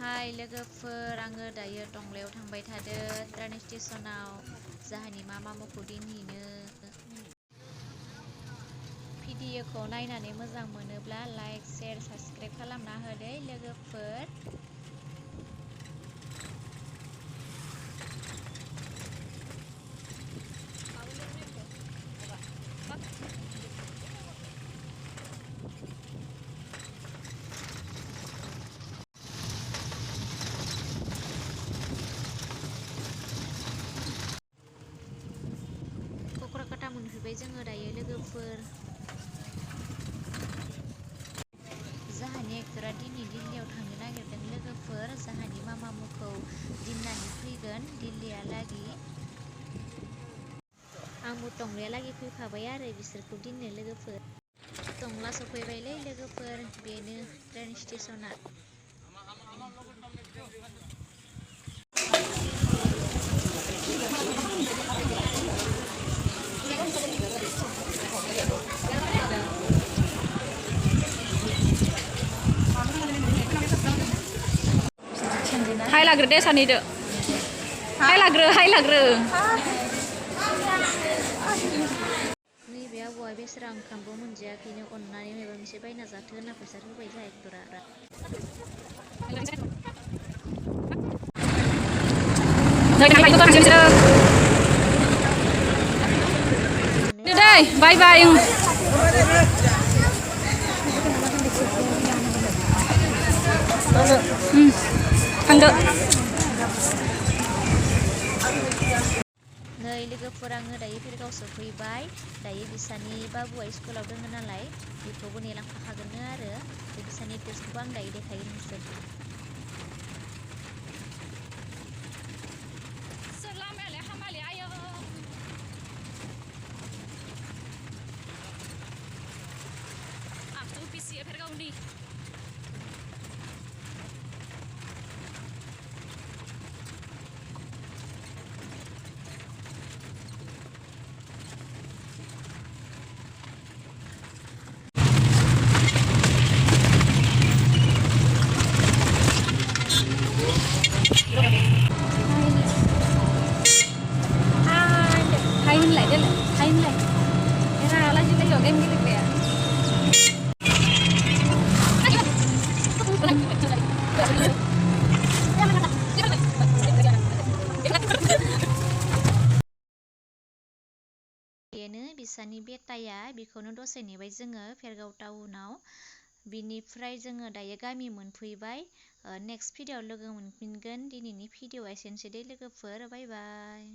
हाय लोगोफोर, आङो दायो टंलायाव थांबाय थादो ट्रेन स्टेशनाव जाहानि मा मखौ दिनैनो भिडिअखौ नायनानै मोजां मोनोब्ला लाइक शेयार साबस्क्राइब खालामना होदै लोगोफोर। क'क्राकाटा मोनफैबाय जोङो दायो लोगोफोर। जाहानि एक्टरा दिनै दिल्लीयाव थांनो नागिरदों लोगोफोर। जाहानि मामुखौ दिननानै फैगोन दिल्लीयालागि। आंबो टंलायालागि फैफाबाय आरो बिसोरखौ दिननो लोगोफोर। टंला सफैबायलै लोगोफोर, बेनो ट्रेन स्टेशना। हाय लाग्रो दे सानैदो। हाय लाग्रो। नैबे आबौआ बेसरा ओंखामबो मोनजायाखैनो, अननानै माबा मोनसे बायना जाथो होनना फैसा होबाय जोंहा एक्टरा। बाय बाय। थांदो। नै लोगोफोर, आङो दायो भेरगाव सफैबाय। दायो बिसानि बाबुआ स्कुलाव दङ नालाय बेखौबो नेलांफाखागोननो आरो। बिसानि टेस्टखौबो आं दायो देखायगोन नोंसोरनो। Hai lại đây lại. Hai lại. Thế nào là chúng ta game cái gì vậy? बेनो बिसानि बेटाया, बेखौनो दसे नेबाय जोङो भेरगाव टाउनाव। बिनिफ्राय जोङो दायो गामि मोनफैबाय। नेक्स्ट भिडिअआव लोगो मोनफिनगोन। दिनैनि भिडिअआ एसेनोसै दे लोगोफोर, बाय बाय।